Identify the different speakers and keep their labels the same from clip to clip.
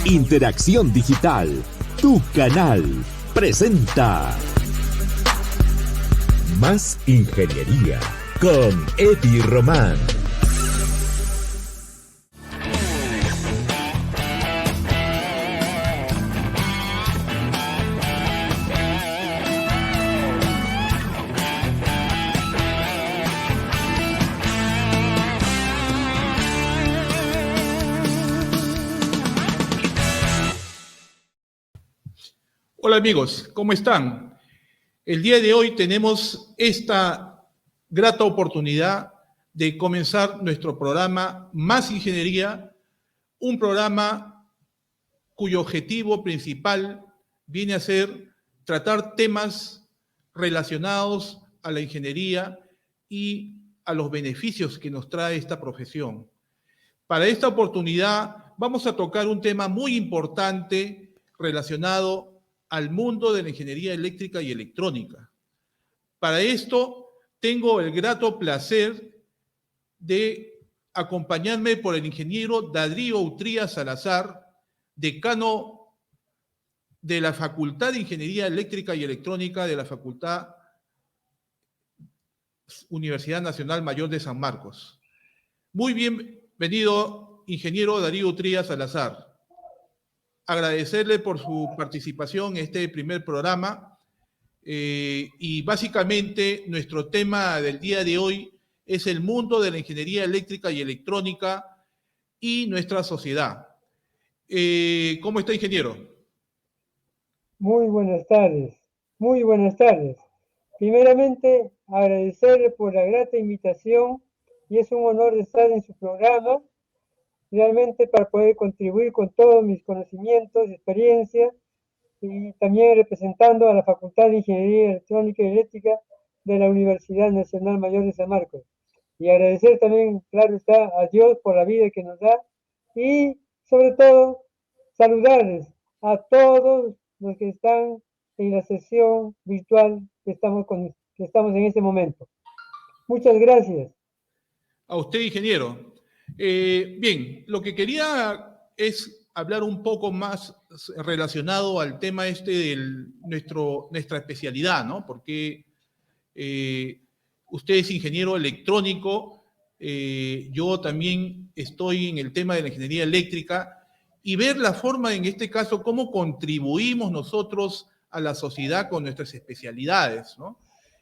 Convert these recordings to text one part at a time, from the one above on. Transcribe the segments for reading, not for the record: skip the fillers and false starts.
Speaker 1: Interacción Digital, tu canal, presenta Más Ingeniería con Eddie Román.
Speaker 2: Hola amigos, ¿cómo están? El día de hoy tenemos esta grata oportunidad de comenzar nuestro programa Más Ingeniería, un programa cuyo objetivo principal viene a ser tratar temas relacionados a la ingeniería y a los beneficios que nos trae esta profesión. Para esta oportunidad vamos a tocar un tema muy importante relacionado al mundo de la ingeniería eléctrica y electrónica. Para esto tengo el grato placer de acompañarme por el ingeniero Darío Utría Salazar, decano de la Facultad de Ingeniería Eléctrica y Electrónica de la Universidad Nacional Mayor de San Marcos. Muy bienvenido, ingeniero Darío Utría Salazar. Agradecerle por su participación en este primer programa y básicamente nuestro tema del día de hoy es el mundo de la ingeniería eléctrica y electrónica y nuestra sociedad. ¿Cómo está, ingeniero?
Speaker 3: Muy buenas tardes, muy buenas tardes. Primeramente, agradecerle por la grata invitación y es un honor estar en su programa, realmente para poder contribuir con todos mis conocimientos y experiencia y también representando a la Facultad de Ingeniería Electrónica y Eléctrica de la Universidad Nacional Mayor de San Marcos. Y agradecer también, claro está, a Dios por la vida que nos da y sobre todo saludarles a todos los que están en la sesión virtual que estamos en este momento. Muchas gracias.
Speaker 2: A usted, ingeniero. Bien, lo que quería es hablar un poco más relacionado al tema este de nuestra especialidad, ¿no? Porque usted es ingeniero electrónico, yo también estoy en el tema de la ingeniería eléctrica, y ver la forma, en este caso, cómo contribuimos nosotros a la sociedad con nuestras especialidades, ¿no?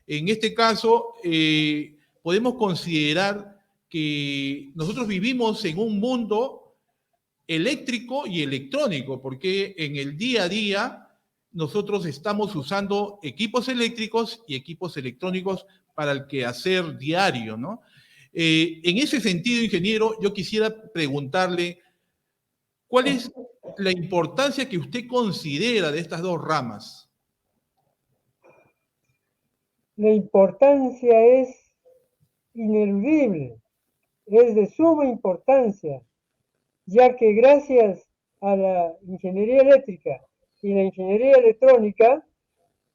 Speaker 2: En este caso, podemos considerar que nosotros vivimos en un mundo eléctrico y electrónico, porque en el día a día nosotros estamos usando equipos eléctricos y equipos electrónicos para el quehacer diario, ¿no? En ese sentido, ingeniero, yo quisiera preguntarle, ¿cuál es la importancia que usted considera de estas dos ramas?
Speaker 3: La importancia es ineludible, es de suma importancia, ya que gracias a la ingeniería eléctrica y la ingeniería electrónica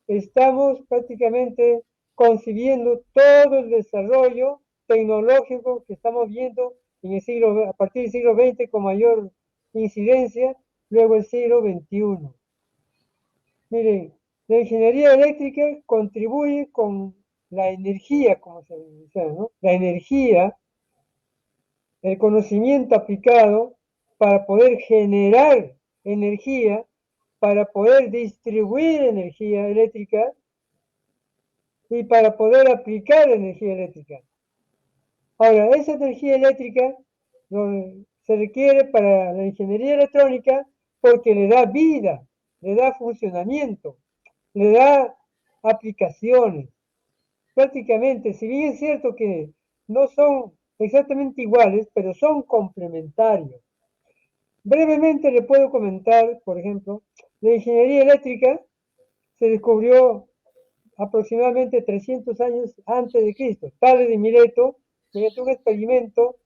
Speaker 3: estamos prácticamente concibiendo todo el desarrollo tecnológico que estamos viendo a partir del siglo XX con mayor incidencia, luego el siglo XXI. Miren, la ingeniería eléctrica contribuye con la energía, como se dice, ¿no? La energía, el conocimiento aplicado para poder generar energía, para poder distribuir energía eléctrica y para poder aplicar energía eléctrica. Ahora, esa energía eléctrica se requiere para la ingeniería electrónica porque le da vida, le da funcionamiento, le da aplicaciones. Prácticamente, si bien es cierto que no son exactamente iguales, pero son complementarios. Brevemente le puedo comentar, por ejemplo, la ingeniería eléctrica se descubrió aproximadamente 300 años antes de Cristo. Tales de Mileto, mediante un experimento,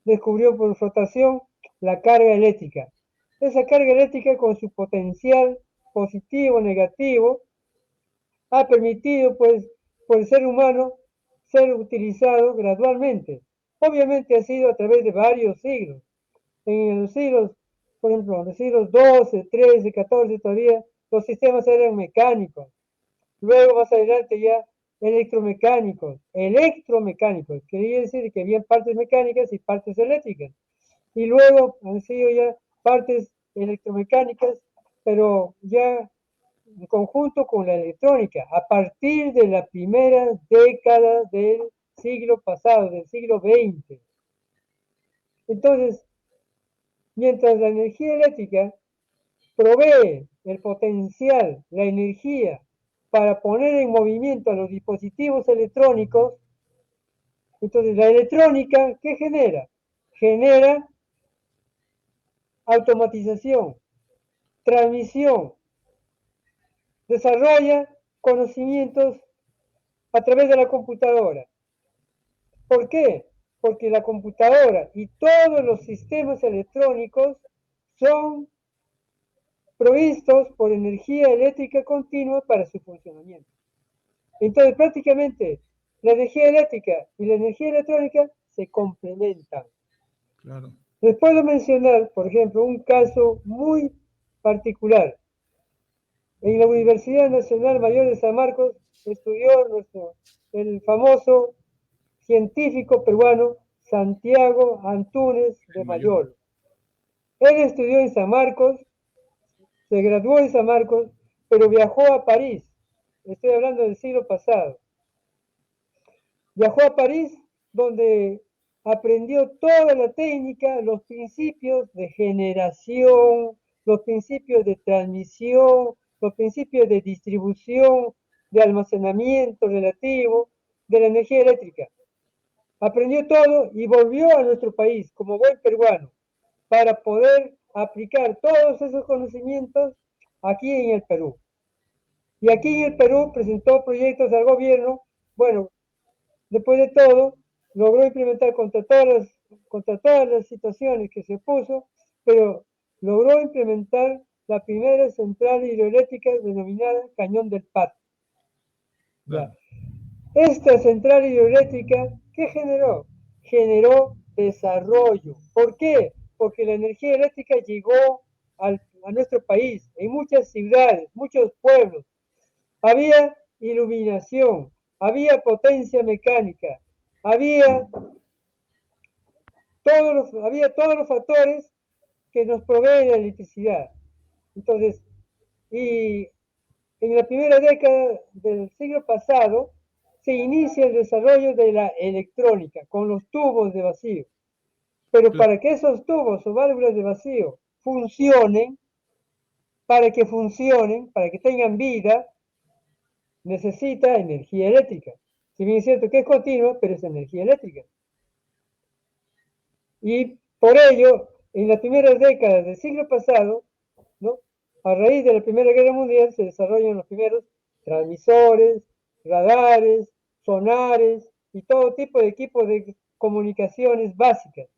Speaker 3: descubrió por flotación la carga eléctrica. Esa carga eléctrica, con su potencial positivo o negativo, ha permitido, pues, por el ser humano ser utilizado gradualmente. Obviamente ha sido a través de varios siglos. En los siglos, por ejemplo, en los siglos XII, XIII, XIV todavía los sistemas eran mecánicos. Luego más adelante ya electromecánicos. Electromecánicos, quería decir que había partes mecánicas y partes eléctricas. Y luego han sido ya partes electromecánicas, pero ya en conjunto con la electrónica, a partir de la primera década del siglo pasado, del siglo XX. Entonces, mientras la energía eléctrica provee el potencial, la energía para poner en movimiento a los dispositivos electrónicos, entonces la electrónica, ¿qué genera? Genera automatización, transmisión, desarrolla conocimientos a través de la computadora. ¿Por qué? Porque la computadora y todos los sistemas electrónicos son provistos por energía eléctrica continua para su funcionamiento. Entonces, prácticamente, la energía eléctrica y la energía electrónica se complementan.
Speaker 2: Claro.
Speaker 3: Les puedo mencionar, por ejemplo, un caso muy particular. En la Universidad Nacional Mayor de San Marcos estudió el famoso científico peruano Santiago Antúnez de Mayolo. Él estudió en San Marcos, se graduó en San Marcos, pero viajó a París. Estoy hablando del siglo pasado. Viajó a París, donde aprendió toda la técnica, los principios de generación, los principios de transmisión, los principios de distribución, de almacenamiento relativo de la energía eléctrica. Aprendió todo y volvió a nuestro país como buen peruano para poder aplicar todos esos conocimientos aquí en el Perú. Y aquí en el Perú presentó proyectos al gobierno. Bueno, después de todo, logró implementar contra todas las situaciones que se puso, pero logró implementar la primera central hidroeléctrica denominada Cañón del Pato.
Speaker 2: Claro.
Speaker 3: Esta central hidroeléctrica, ¿qué generó? Generó desarrollo. ¿Por qué? Porque la energía eléctrica llegó a nuestro país, en muchas ciudades, muchos pueblos. Había iluminación, había potencia mecánica, había todos los factores que nos proveen la electricidad. Entonces, y en la primera década del siglo pasado se inicia el desarrollo de la electrónica con los tubos de vacío. Pero para que esos tubos o válvulas de vacío funcionen, para que tengan vida, necesita energía eléctrica. Si bien es cierto que es continua, pero es energía eléctrica. Y por ello, en las primeras décadas del siglo pasado, ¿no?, a raíz de la Primera Guerra Mundial se desarrollan los primeros transmisores, radares, sonares y todo tipo de equipos de comunicaciones básicas.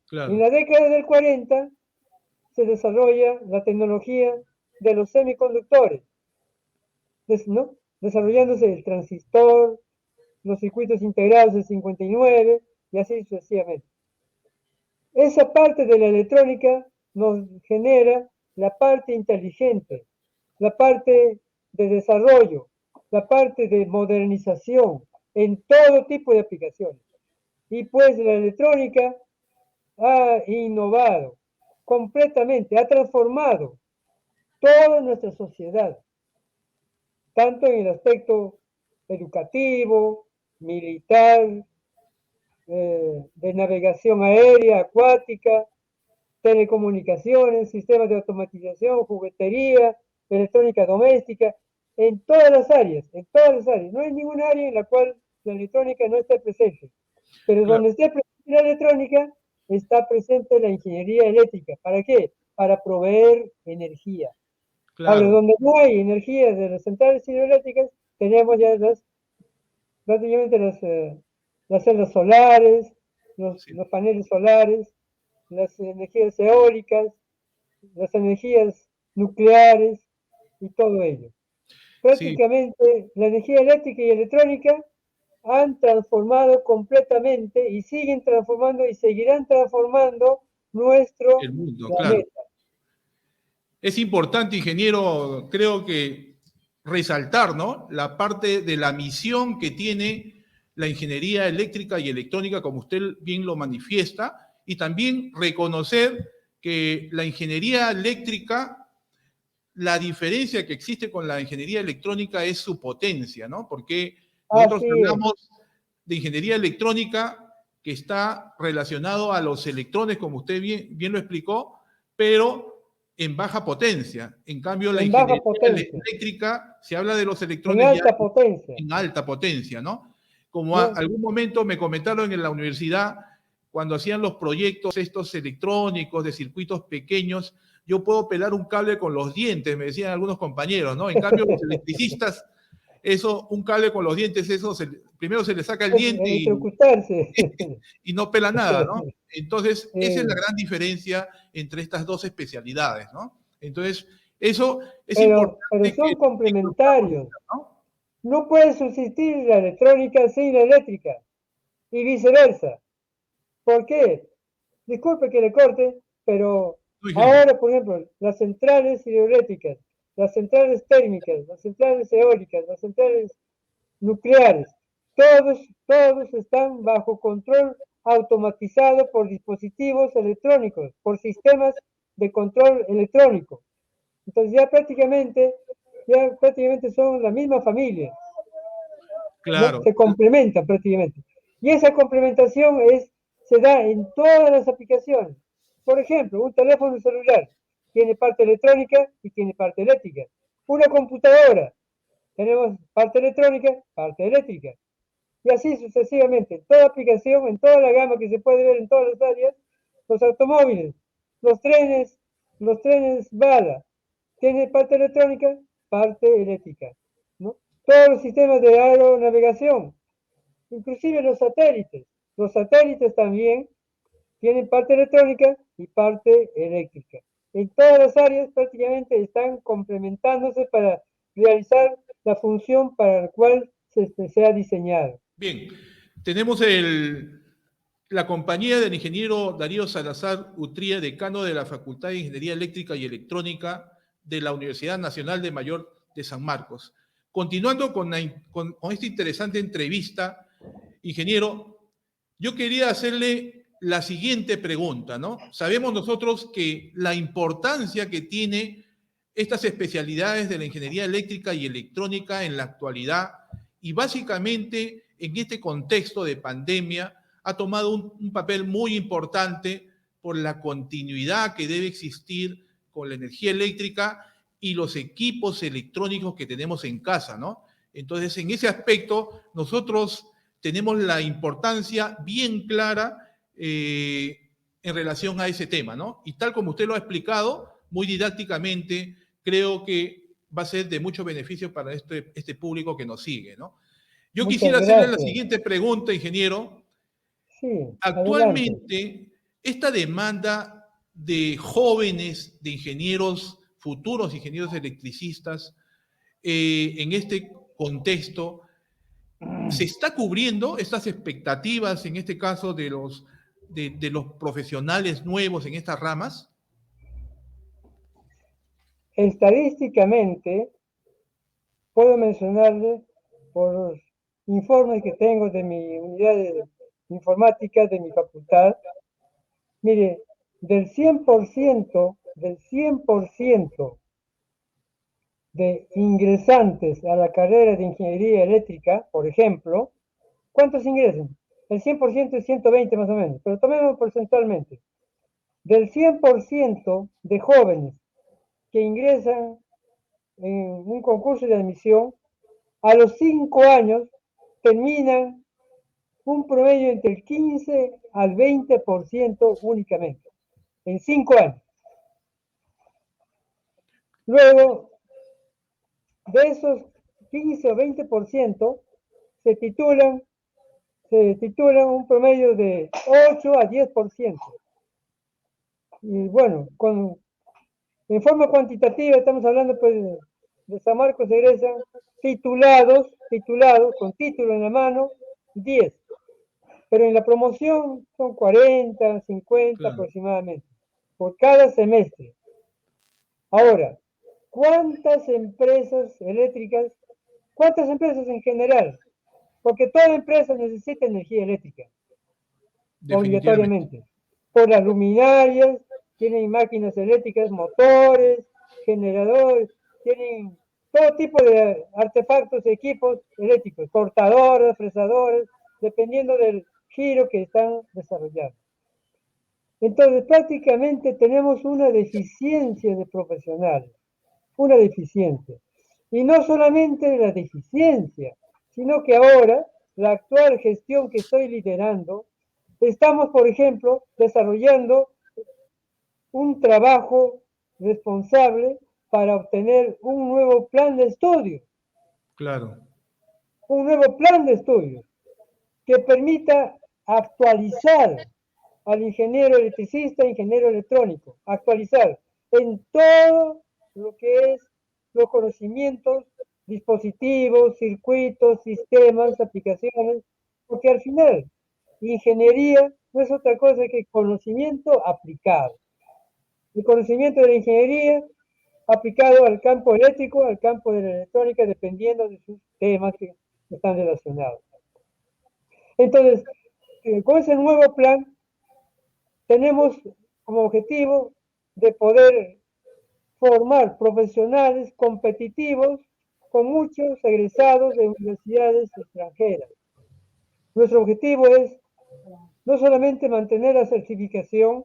Speaker 2: Claro.
Speaker 3: En la década del 40 se desarrolla la tecnología de los semiconductores, ¿no?, desarrollándose el transistor, los circuitos integrados del 59 y así sucesivamente. Esa parte de la electrónica nos genera la parte inteligente, la parte de desarrollo, la parte de modernización en todo tipo de aplicaciones. Y pues la electrónica ha innovado completamente, ha transformado toda nuestra sociedad, tanto en el aspecto educativo, militar, de navegación aérea, acuática, telecomunicaciones, sistemas de automatización, juguetería, electrónica doméstica, en todas las áreas, en todas las áreas. No hay ninguna área en la cual la electrónica no esté presente. Pero
Speaker 2: Claro.
Speaker 3: donde esté presente la electrónica, está presente la ingeniería eléctrica. ¿Para qué? Para proveer energía.
Speaker 2: Claro.
Speaker 3: Ahora, donde no hay energía de las centrales hidroeléctricas, tenemos ya prácticamente las celdas solares, los paneles solares, las energías eólicas, las energías nucleares y todo ello. Prácticamente la energía eléctrica y electrónica han transformado completamente y siguen transformando y seguirán transformando nuestro
Speaker 2: El mundo, claro.
Speaker 3: planeta.
Speaker 2: Es importante, ingeniero, creo que resaltar, ¿no?, la parte de la misión que tiene la ingeniería eléctrica y electrónica, como usted bien lo manifiesta, y también reconocer que la ingeniería eléctrica, la diferencia que existe con la ingeniería electrónica es su potencia, ¿no? Porque nosotros
Speaker 3: Así es.
Speaker 2: hablamos de ingeniería electrónica que está relacionado a los electrones, como usted bien lo explicó, pero en baja potencia. En cambio, la
Speaker 3: En baja
Speaker 2: ingeniería
Speaker 3: potencia,
Speaker 2: eléctrica se habla de los
Speaker 3: en
Speaker 2: electrones ya
Speaker 3: alta potencia,
Speaker 2: en alta potencia, ¿no? Como
Speaker 3: ¿no?
Speaker 2: algún momento me comentaron en la universidad, cuando hacían los proyectos estos electrónicos de circuitos pequeños, yo puedo pelar un cable con los dientes, me decían algunos compañeros, ¿no? En cambio, los electricistas, eso, un cable con los dientes, eso primero se le saca el
Speaker 3: Es
Speaker 2: diente
Speaker 3: electrocutarse.
Speaker 2: y no pela nada, ¿no? Entonces, esa es la
Speaker 3: Sí.
Speaker 2: gran diferencia entre estas dos especialidades, ¿no? Entonces, eso es
Speaker 3: Pero
Speaker 2: importante que
Speaker 3: son complementarios.
Speaker 2: ¿no?
Speaker 3: No puede subsistir la electrónica sin la eléctrica y viceversa. ¿Por qué? Disculpe que le corte, pero
Speaker 2: No, ingeniero.
Speaker 3: ahora, por ejemplo, las centrales hidroeléctricas, las centrales térmicas, las centrales eólicas, las centrales nucleares, todos están bajo control automatizado por dispositivos electrónicos, por sistemas de control electrónico. Entonces ya prácticamente son la misma familia, ¿no?
Speaker 2: Claro,
Speaker 3: Se complementan prácticamente. Y esa complementación se da en todas las aplicaciones. Por ejemplo, un teléfono celular tiene parte electrónica y tiene parte eléctrica. Una computadora, tenemos parte electrónica, parte eléctrica. Y así sucesivamente, en toda aplicación, en toda la gama que se puede ver en todas las áreas, los automóviles, los trenes bala, tienen parte electrónica, parte eléctrica, ¿no? Todos los sistemas de aeronavegación, inclusive los satélites también tienen parte electrónica y parte eléctrica. En todas las áreas prácticamente están complementándose para realizar la función para la cual se ha diseñado.
Speaker 2: bien. Tenemos la compañía del ingeniero Darío Salazar Utría, decano de la Facultad de Ingeniería Eléctrica y Electrónica de la Universidad Nacional de Mayor de San Marcos. Continuando con esta interesante entrevista, ingeniero, yo quería hacerle la siguiente pregunta, ¿no? Sabemos nosotros que la importancia que tiene estas especialidades de la ingeniería eléctrica y electrónica en la actualidad y básicamente en este contexto de pandemia ha tomado un papel muy importante por la continuidad que debe existir con la energía eléctrica y los equipos electrónicos que tenemos en casa, ¿no? Entonces, en ese aspecto, nosotros tenemos la importancia bien clara en relación a ese tema, ¿no? Y tal como usted lo ha explicado, muy didácticamente, creo que va a ser de mucho beneficio para este público que nos sigue, ¿no? Yo
Speaker 3: Muchas
Speaker 2: quisiera hacerle la
Speaker 3: gracias.
Speaker 2: siguiente pregunta, ingeniero.
Speaker 3: Sí, adelante.
Speaker 2: Actualmente, esta demanda de jóvenes, de ingenieros, futuros ingenieros electricistas, en este contexto, ¿se está cubriendo estas expectativas, en este caso, de los profesionales nuevos en estas ramas?
Speaker 3: Estadísticamente, puedo mencionarle por los informes que tengo de mi unidad de informática de mi facultad. Mire, del 100% de ingresantes a la carrera de ingeniería eléctrica, por ejemplo, ¿cuántos ingresan? El 100% es 120 más o menos, pero tomemos porcentualmente. Del 100% de jóvenes que ingresan en un concurso de admisión, a los 5 años terminan un promedio entre el 15 al 20% únicamente, en 5 años. Luego, de esos 15 o 20%, se titulan un promedio de 8 a 10%. Y bueno, en forma cuantitativa estamos hablando pues de San Marcos egresan titulados, con título en la mano, 10. Pero en la promoción son 40, 50
Speaker 2: Claro.
Speaker 3: aproximadamente, por cada semestre. Ahora, ¿cuántas empresas eléctricas, cuántas empresas en general? Porque toda empresa necesita energía eléctrica,
Speaker 2: Definitivamente.
Speaker 3: obligatoriamente. Por las luminarias, tienen máquinas eléctricas, motores, generadores, tienen todo tipo de artefactos, equipos eléctricos, cortadoras, fresadoras, dependiendo del giro que están desarrollando. Entonces, prácticamente tenemos una deficiencia de profesionales, una deficiencia. Y no solamente la deficiencia, sino que ahora, la actual gestión que estoy liderando, estamos, por ejemplo, desarrollando un trabajo responsable para obtener un nuevo plan de estudio,
Speaker 2: Claro.
Speaker 3: un nuevo plan de estudio que permita actualizar al ingeniero electricista, ingeniero electrónico, actualizar en todo lo que es los conocimientos, dispositivos, circuitos, sistemas, aplicaciones, porque al final ingeniería no es otra cosa que conocimiento aplicado. El conocimiento de la ingeniería aplicado al campo eléctrico, al campo de la electrónica, dependiendo de sus temas que están relacionados. Entonces, con ese nuevo plan, tenemos como objetivo de poder formar profesionales competitivos con muchos egresados de universidades extranjeras. Nuestro objetivo es no solamente mantener la certificación,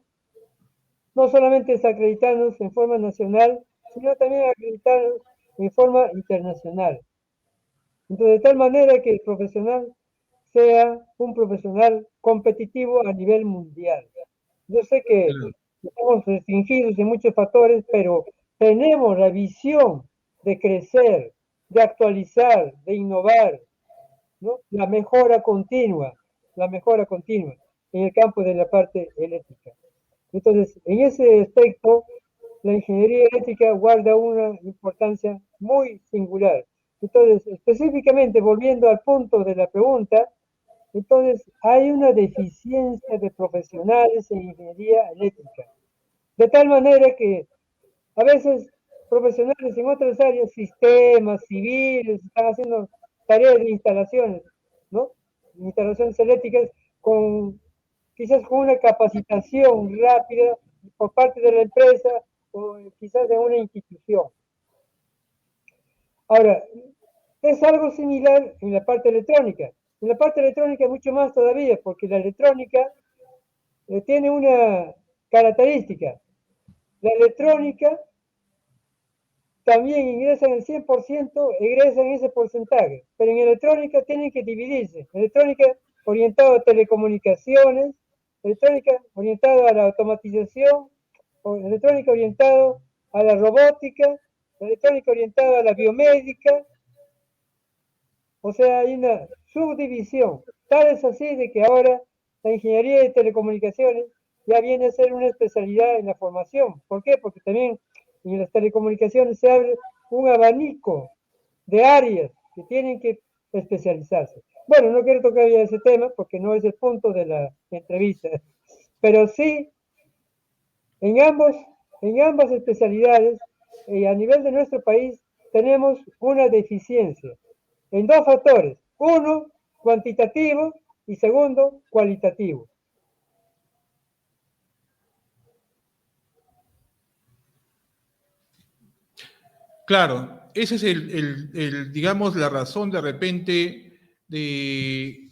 Speaker 3: no solamente es acreditarnos en forma nacional, sino también acreditarnos en forma internacional. Entonces, de tal manera que el profesional sea un profesional competitivo a nivel mundial. Yo sé que
Speaker 2: Claro.
Speaker 3: estamos restringidos en muchos factores, pero tenemos la visión de crecer, de actualizar, de innovar, ¿no? La mejora continua en el campo de la parte eléctrica. Entonces, en ese aspecto, la ingeniería eléctrica guarda una importancia muy singular. Entonces, específicamente, volviendo al punto de la pregunta, entonces hay una deficiencia de profesionales en ingeniería eléctrica. De tal manera que a veces profesionales en otras áreas, sistemas, civiles, están haciendo tareas de instalaciones, ¿no? Instalaciones eléctricas con quizás con una capacitación rápida por parte de la empresa o quizás de una institución. Ahora, es algo similar en la parte electrónica. En la parte electrónica mucho más todavía, porque la electrónica tiene una característica. La electrónica también ingresan el 100%, egresan ese porcentaje, pero en electrónica tienen que dividirse. Electrónica orientada a telecomunicaciones, electrónica orientada a la automatización, electrónica orientada a la robótica, electrónica orientada a la biomédica. O sea, hay una subdivisión. Tal es así de que ahora la ingeniería de telecomunicaciones ya viene a ser una especialidad en la formación. ¿Por qué? Porque también en las telecomunicaciones se abre un abanico de áreas que tienen que especializarse. Bueno, no quiero tocar ya ese tema porque no es el punto de la entrevista, pero sí, en ambas especialidades, a nivel de nuestro país, tenemos una deficiencia en dos factores. Uno, cuantitativo y segundo, cualitativo.
Speaker 2: Claro, esa es digamos, la razón de repente de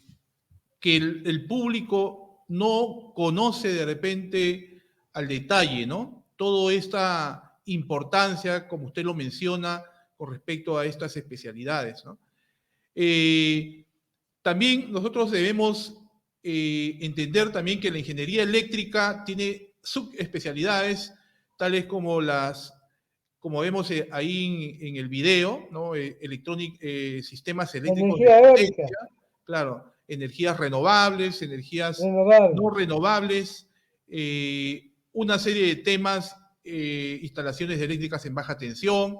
Speaker 2: que el público no conoce de repente al detalle, ¿no? Toda esta importancia, como usted lo menciona, con respecto a estas especialidades, ¿no? También nosotros debemos entender también que la ingeniería eléctrica tiene subespecialidades, tales como como vemos ahí en el video, ¿no? Sistemas eléctricos de
Speaker 3: Energía eólica,
Speaker 2: potencia, claro, energías renovables, energías no
Speaker 3: renovable.
Speaker 2: renovables, una serie de temas, instalaciones eléctricas en baja tensión,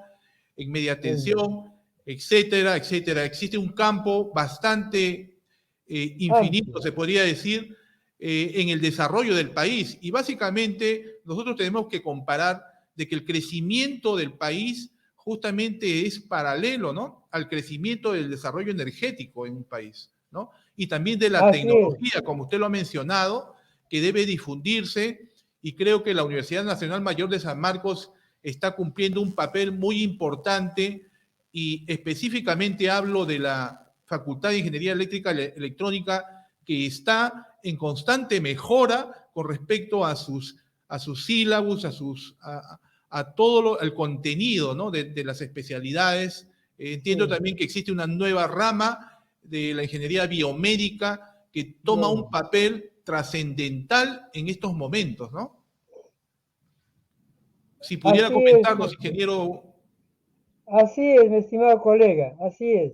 Speaker 2: en media tensión, etcétera, etcétera. Existe un campo bastante infinito, se podría decir, en el desarrollo del país. Y básicamente nosotros tenemos que comparar de que el crecimiento del país justamente es paralelo, ¿no?, al crecimiento del desarrollo energético en un país, ¿no? Y también de la
Speaker 3: Así es.
Speaker 2: tecnología, como usted lo ha mencionado, que debe difundirse, y creo que la Universidad Nacional Mayor de San Marcos está cumpliendo un papel muy importante, y específicamente hablo de la Facultad de Ingeniería Eléctrica y Electrónica, que está en constante mejora con respecto a sus sílabus, a todo el contenido, ¿no?, de las especialidades. Entiendo
Speaker 3: Sí.
Speaker 2: también que existe una nueva rama de la ingeniería biomédica que toma un
Speaker 3: Bien.
Speaker 2: papel trascendental en estos momentos, ¿no? Si pudiera
Speaker 3: Así es,
Speaker 2: comentarnos, ingeniero.
Speaker 3: así es, mi estimado colega, así es.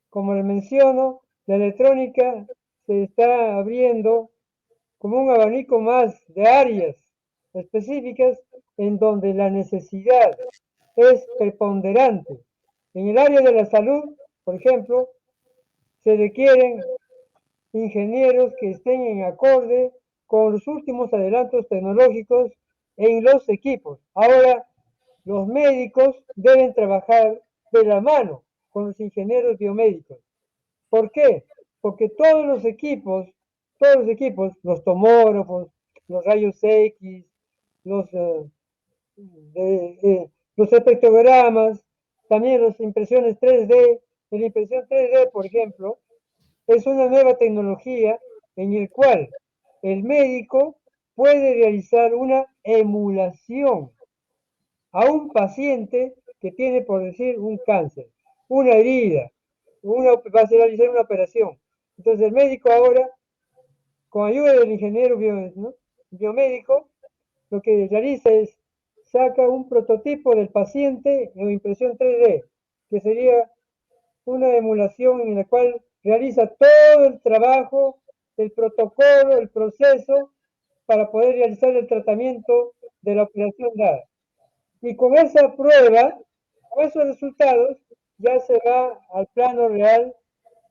Speaker 3: Como le menciono, la electrónica se está abriendo como un abanico más de áreas específicas en donde la necesidad es preponderante. En el área de la salud, por ejemplo, se requieren ingenieros que estén en acorde con los últimos adelantos tecnológicos en los equipos. Ahora, los médicos deben trabajar de la mano con los ingenieros biomédicos. ¿Por qué? Porque los tomógrafos, los rayos X, los, los espectrogramas, también las impresiones 3D. En la impresión 3D, por ejemplo, es una nueva tecnología en el cual el médico puede realizar una emulación a un paciente que tiene, por decir, un cáncer, una herida, va a realizar una operación. Entonces el médico ahora, con ayuda del ingeniero biomédico, lo que realiza es saca un prototipo del paciente en impresión 3D, que sería una emulación en la cual realiza todo el trabajo, el protocolo, el proceso para poder realizar el tratamiento de la operación dada. Y con esa prueba, con esos resultados, ya se va al plano real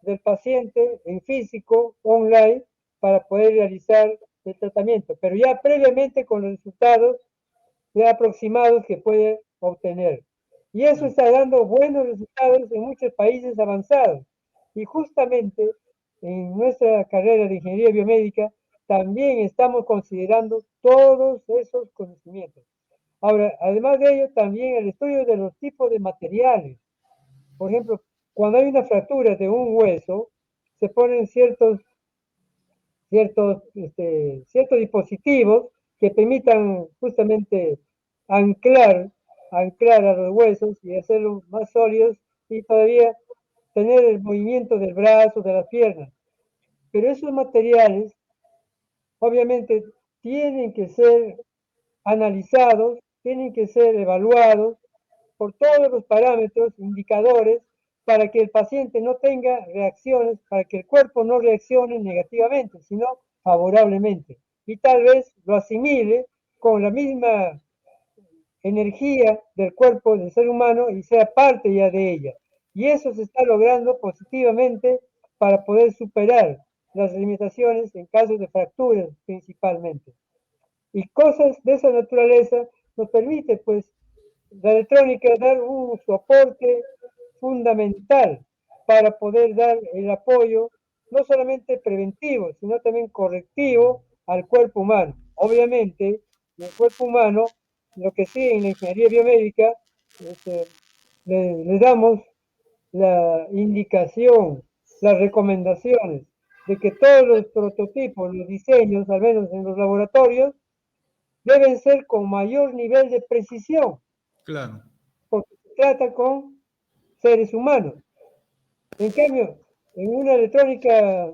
Speaker 3: del paciente en físico, online, para poder realizar el tratamiento, pero ya previamente con los resultados ya aproximados que puede obtener. Y eso está dando buenos resultados en muchos países avanzados. Y justamente en nuestra carrera de ingeniería biomédica también estamos considerando todos esos conocimientos. Ahora, además de ello, también el estudio de los tipos de materiales. Por ejemplo, cuando hay una fractura de un hueso, se ponen ciertos dispositivos que permitan justamente anclar, anclar a los huesos y hacerlos más sólidos y todavía tener el movimiento del brazo, de las piernas. Pero esos materiales obviamente tienen que ser analizados, tienen que ser evaluados por todos los parámetros, indicadores, para que el paciente no tenga reacciones, para que el cuerpo no reaccione negativamente, sino favorablemente. Y tal vez lo asimile con la misma energía del cuerpo del ser humano y sea parte ya de ella. Y eso se está logrando positivamente para poder superar las limitaciones en casos de fracturas principalmente. Y cosas de esa naturaleza nos permite, pues, la electrónica dar un soporte fundamental para poder dar el apoyo no solamente preventivo, sino también correctivo al cuerpo humano. Obviamente, en el cuerpo humano, lo que sí en la ingeniería biomédica, le damos la indicación, las recomendaciones de que todos los prototipos, los diseños, al menos en los laboratorios, deben ser con mayor nivel de precisión,
Speaker 2: Claro.
Speaker 3: porque se trata con seres humanos. En cambio, en una electrónica,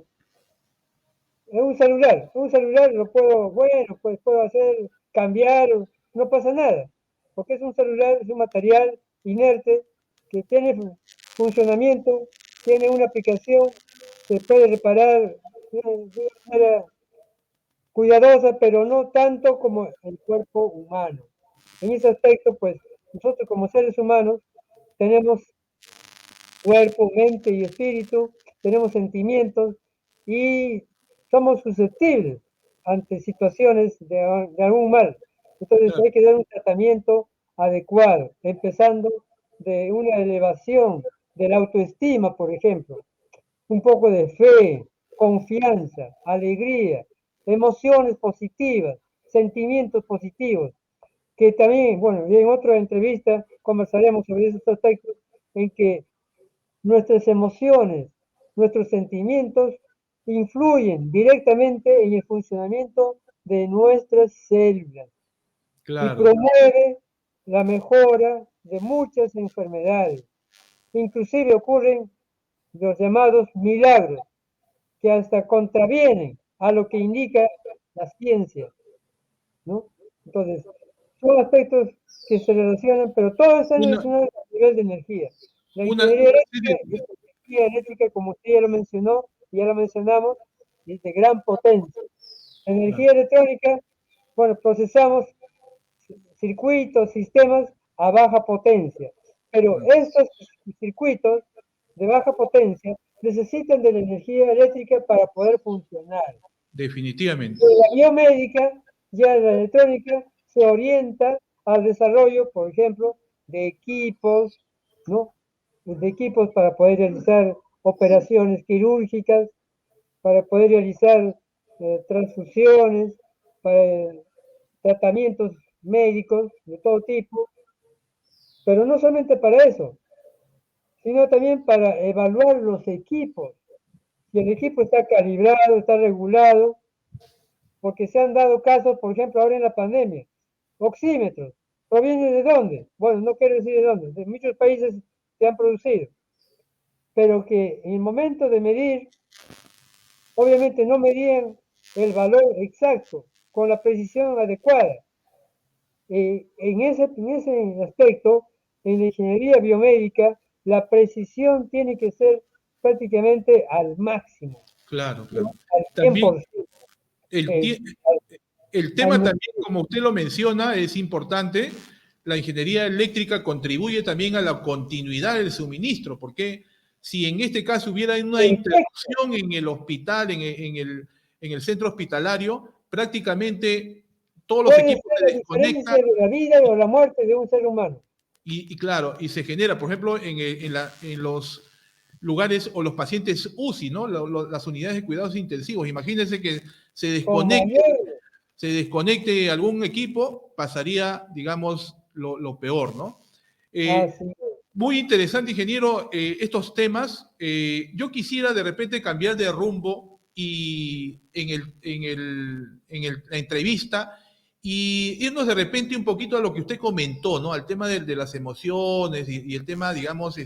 Speaker 3: en un celular lo puedo, bueno, pues puedo hacer, cambiar, no pasa nada, porque es un celular, es un material inerte que tiene funcionamiento, tiene una aplicación, se puede reparar de una manera cuidadosa, pero no tanto como el cuerpo humano. En ese aspecto, pues, nosotros como seres humanos tenemos cuerpo, mente y espíritu, tenemos sentimientos, y somos susceptibles ante situaciones de algún mal. Entonces
Speaker 2: Claro,
Speaker 3: hay que dar un tratamiento adecuado, empezando de una elevación de la autoestima, por ejemplo, un poco de fe, confianza, alegría, emociones positivas, sentimientos positivos, que también, bueno, y en otra entrevista conversaremos sobre esos aspectos en que nuestras emociones, nuestros sentimientos influyen directamente en el funcionamiento de nuestras células y
Speaker 2: claro,
Speaker 3: promueve la mejora de muchas enfermedades. Inclusive ocurren los llamados milagros, que hasta contravienen a lo que indica la ciencia, ¿no? Entonces, son aspectos que se relacionan, pero todos están
Speaker 2: una,
Speaker 3: relacionados a nivel de energía. La
Speaker 2: una,
Speaker 3: ingeniería
Speaker 2: sí,
Speaker 3: eléctrica, como usted ya lo mencionó, y ya lo mencionamos, es de gran potencia. La
Speaker 2: claro,
Speaker 3: energía electrónica, bueno, procesamos circuitos, sistemas a baja potencia, pero
Speaker 2: claro,
Speaker 3: estos circuitos de baja potencia necesitan de la energía eléctrica para poder funcionar.
Speaker 2: definitivamente.
Speaker 3: En la biomédica, ya la electrónica se orienta al desarrollo, por ejemplo, de equipos, ¿no? De equipos para poder realizar operaciones quirúrgicas, para poder realizar transfusiones, para tratamientos médicos de todo tipo, pero no solamente para eso, sino también para evaluar los equipos. Si el equipo está calibrado, está regulado, porque se han dado casos, por ejemplo, ahora en la pandemia, oxímetros. ¿Provienen de dónde? Bueno, no quiero decir de dónde, de muchos países se han producido, pero que en el momento de medir, obviamente no medían el valor exacto, con la precisión adecuada. En ese aspecto, en la ingeniería biomédica, la precisión tiene que ser prácticamente al máximo,
Speaker 2: Claro,
Speaker 3: ¿no?
Speaker 2: claro.
Speaker 3: Al
Speaker 2: También
Speaker 3: 100%.
Speaker 2: el,
Speaker 3: Eh,
Speaker 2: tie- el
Speaker 3: al,
Speaker 2: tema también, como usted lo menciona, es importante. La ingeniería eléctrica contribuye también a la continuidad del suministro, porque si en este caso hubiera una
Speaker 3: perfecto.
Speaker 2: interrupción en el hospital, en el centro hospitalario, prácticamente todos los
Speaker 3: Puede
Speaker 2: equipos
Speaker 3: ser
Speaker 2: se
Speaker 3: la diferencia
Speaker 2: desconectan
Speaker 3: de la vida o la muerte de un ser humano.
Speaker 2: y claro, y se genera, por ejemplo, en los lugares o los pacientes UCI, ¿no? Las unidades de cuidados intensivos. Imagínense que se
Speaker 3: Con
Speaker 2: desconecte,
Speaker 3: mayor,
Speaker 2: se desconecte algún equipo, pasaría, digamos, lo peor, ¿no? Eh,
Speaker 3: así,
Speaker 2: Muy interesante, ingeniero, estos temas. Yo quisiera de repente cambiar de rumbo y la entrevista y irnos de repente un poquito a lo que usted comentó, ¿no? Al tema de las emociones y el tema, digamos,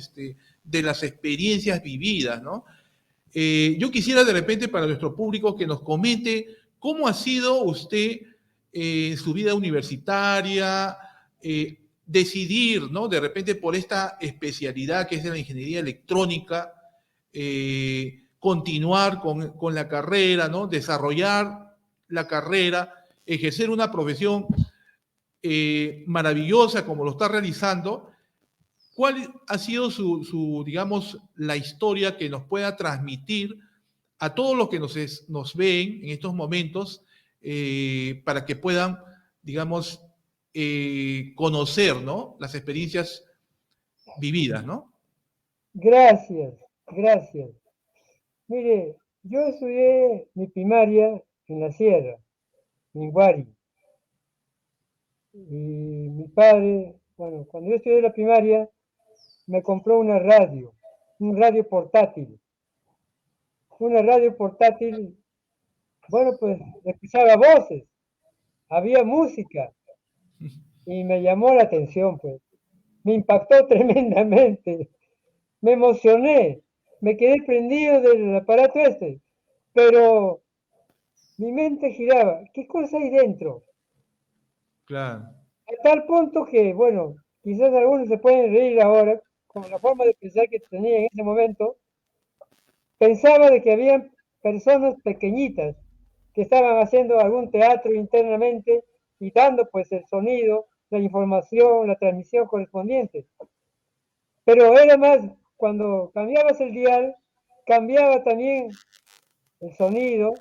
Speaker 2: de las experiencias vividas, ¿no? Yo quisiera de repente para nuestro público que nos comente cómo ha sido usted en su vida universitaria, decidir, ¿no? De repente por esta especialidad que es de la ingeniería electrónica, continuar con la carrera, ¿no? Desarrollar la carrera, ejercer una profesión maravillosa como lo está realizando. ¿Cuál ha sido digamos, la historia que nos pueda transmitir a todos los que nos ven en estos momentos para que puedan, digamos, conocer, ¿no? Las experiencias vividas, ¿no?
Speaker 3: gracias, gracias. Mire, yo estudié mi primaria en la sierra, en Guari, y mi padre, bueno, cuando yo estudié la primaria, me compró un radio portátil, bueno, pues escuchaba voces, había música, y me llamó la atención, pues, me impactó tremendamente, me emocioné, me quedé prendido del aparato este, pero mi mente giraba, ¿qué cosa hay dentro?
Speaker 2: Claro.
Speaker 3: A tal punto que, bueno, quizás algunos se pueden reír ahora con la forma de pensar que tenía en ese momento, pensaba de que habían personas pequeñitas que estaban haciendo algún teatro internamente y dando pues el sonido, la información, la transmisión correspondiente. Pero era más, cuando cambiabas el dial, cambiaba también el sonido,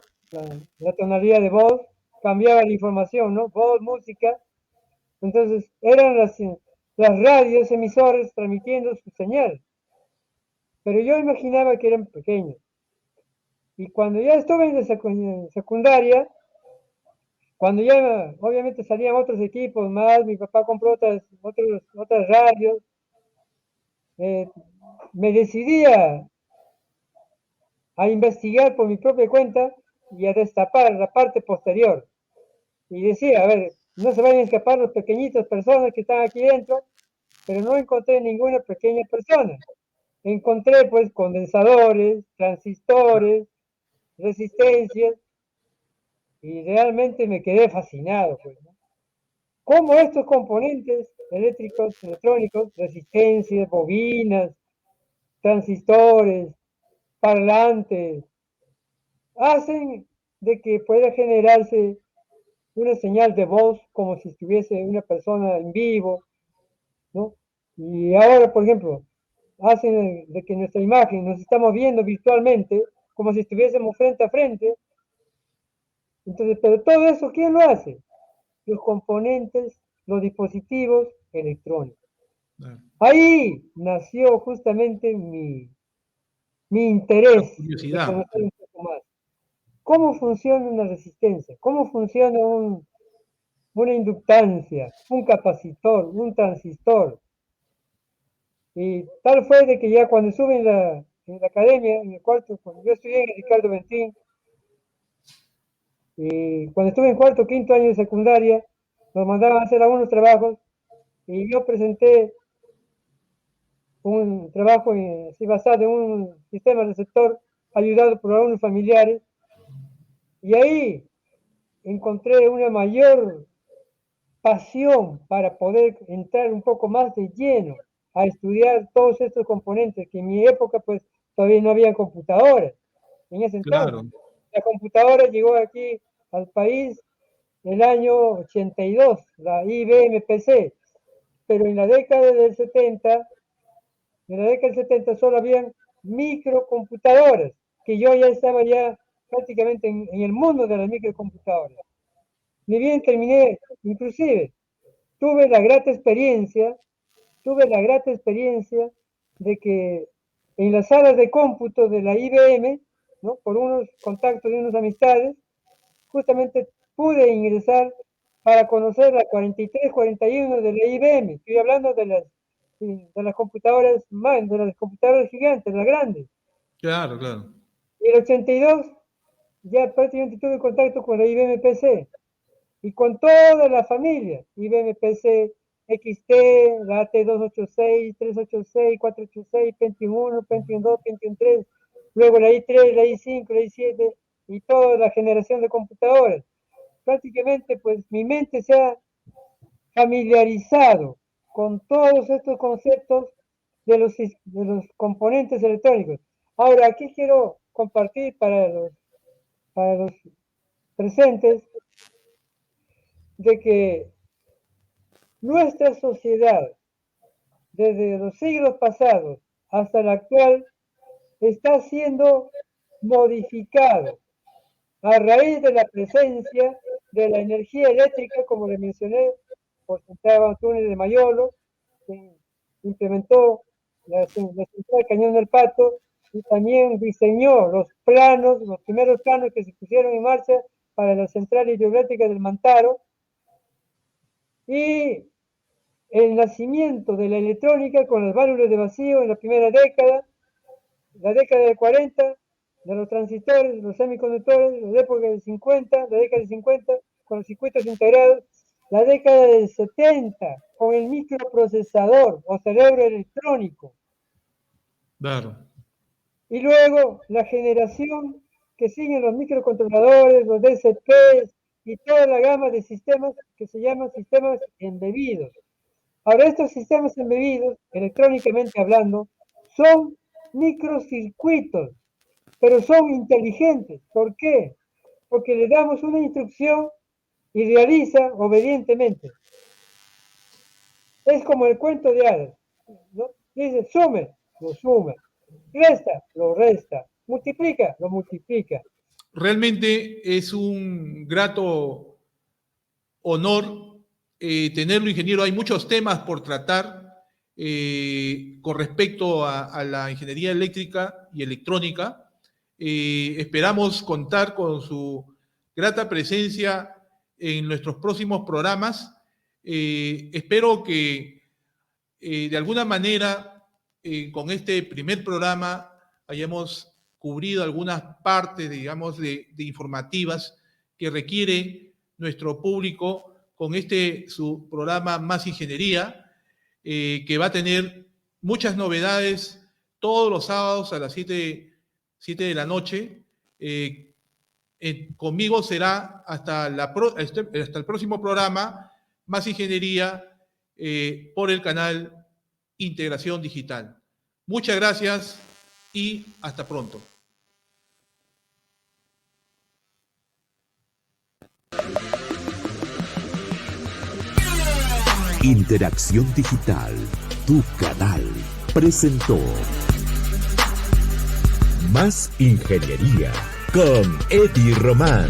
Speaker 3: la tonalidad de voz, cambiaba la información, ¿no? Voz, música. Entonces eran las radios emisoras transmitiendo su señal. Pero yo imaginaba que eran pequeños. Y cuando ya estuve en secundaria, cuando ya obviamente salían otros equipos más, mi papá compró otras radios, eh, me decidí a investigar por mi propia cuenta y a destapar la parte posterior. Y decía, a ver, no se vayan a escapar los pequeñitos personas que están aquí dentro, pero no encontré ninguna pequeña persona. Encontré pues condensadores, transistores, resistencias, y realmente me quedé fascinado, pues, ¿no? Cómo estos componentes eléctricos, electrónicos, resistencias, bobinas, transistores, parlantes, hacen de que pueda generarse una señal de voz como si estuviese una persona en vivo, ¿no? Y ahora, por ejemplo, hacen de que nuestra imagen nos estamos viendo virtualmente como si estuviésemos frente a frente. Entonces, pero todo eso, ¿quién lo hace? Los componentes, los dispositivos electrónicos. Ahí nació justamente mi
Speaker 2: La
Speaker 3: interés de
Speaker 2: curiosidad.
Speaker 3: conocer un poco más. ¿Cómo funciona una resistencia? ¿Cómo funciona una inductancia, un capacitor, un transistor? Y tal fue de que ya cuando estuve en la academia, en el cuarto, cuando yo estudié en el Ricardo Bentín, y cuando estuve en cuarto, quinto año de secundaria, nos mandaban a hacer algunos trabajos y yo presenté un trabajo así basado en un sistema receptor ayudado por algunos familiares y ahí encontré una mayor pasión para poder entrar un poco más de lleno a estudiar todos estos componentes que en mi época pues todavía no había computadoras en ese entonces.
Speaker 2: Claro,
Speaker 3: La computadora llegó aquí al país en el año 82, la IBM PC, pero en la década del 70, solo habían microcomputadoras, que yo ya estaba ya prácticamente en el mundo de las microcomputadoras. Ni bien terminé, inclusive tuve la grata experiencia, tuve la grata experiencia de que en las salas de cómputo de la IBM, ¿no? Por unos contactos de unas amistades, justamente pude ingresar para conocer la 43, 41 de la IBM. Estoy hablando de las computadoras, de las computadoras gigantes, las grandes.
Speaker 2: claro, claro.
Speaker 3: Y el 82 ya prácticamente tuve contacto con la IBM PC y con toda la familia, IBM PC, XT, la AT286, 386, 486, Pentium 1, Pentium 2, Pentium 3, luego la i3, la i5, la i7 y toda la generación de computadoras. Prácticamente pues mi mente se ha familiarizado con todos estos conceptos de los componentes electrónicos. Ahora, aquí quiero compartir para los presentes de que nuestra sociedad, desde los siglos pasados hasta el actual, está siendo modificado a raíz de la presencia de la energía eléctrica, como le mencioné, por Central Antunes de Mayolo, que implementó la central Cañón del Pato y también diseñó los primeros planos que se pusieron en marcha para la central hidroeléctrica del Mantaro, y el nacimiento de la electrónica con las válvulas de vacío en la primera década, la década del 40, de los transistores, los semiconductores, la época del 50, la década del 50, con los circuitos integrados, la década del 70, con el microprocesador o cerebro electrónico,
Speaker 2: Claro.
Speaker 3: y luego la generación que siguen los microcontroladores, los DSPs y toda la gama de sistemas que se llaman sistemas embebidos. Ahora, estos sistemas embebidos, electrónicamente hablando, son microcircuitos, pero son inteligentes. ¿Por qué? Porque le damos una instrucción y realiza obedientemente. Es como el cuento de hadas, ¿no? Dice, sume, lo suma. Resta, lo resta. Multiplica, lo multiplica.
Speaker 2: Realmente es un grato honor tenerlo, ingeniero. Hay muchos temas por tratar con respecto a la ingeniería eléctrica y electrónica. Esperamos contar con su grata presencia en nuestros próximos programas. Espero que de alguna manera con este primer programa hayamos cubrido algunas partes, digamos, de informativas que requiere nuestro público con su programa Más Ingeniería, que va a tener muchas novedades todos los sábados a las 7 de la noche. Conmigo será hasta el próximo programa Más Ingeniería por el canal Integración Digital. Muchas gracias y hasta pronto.
Speaker 1: Interacción Digital, tu canal, presentó Más Ingeniería con Eddie Román.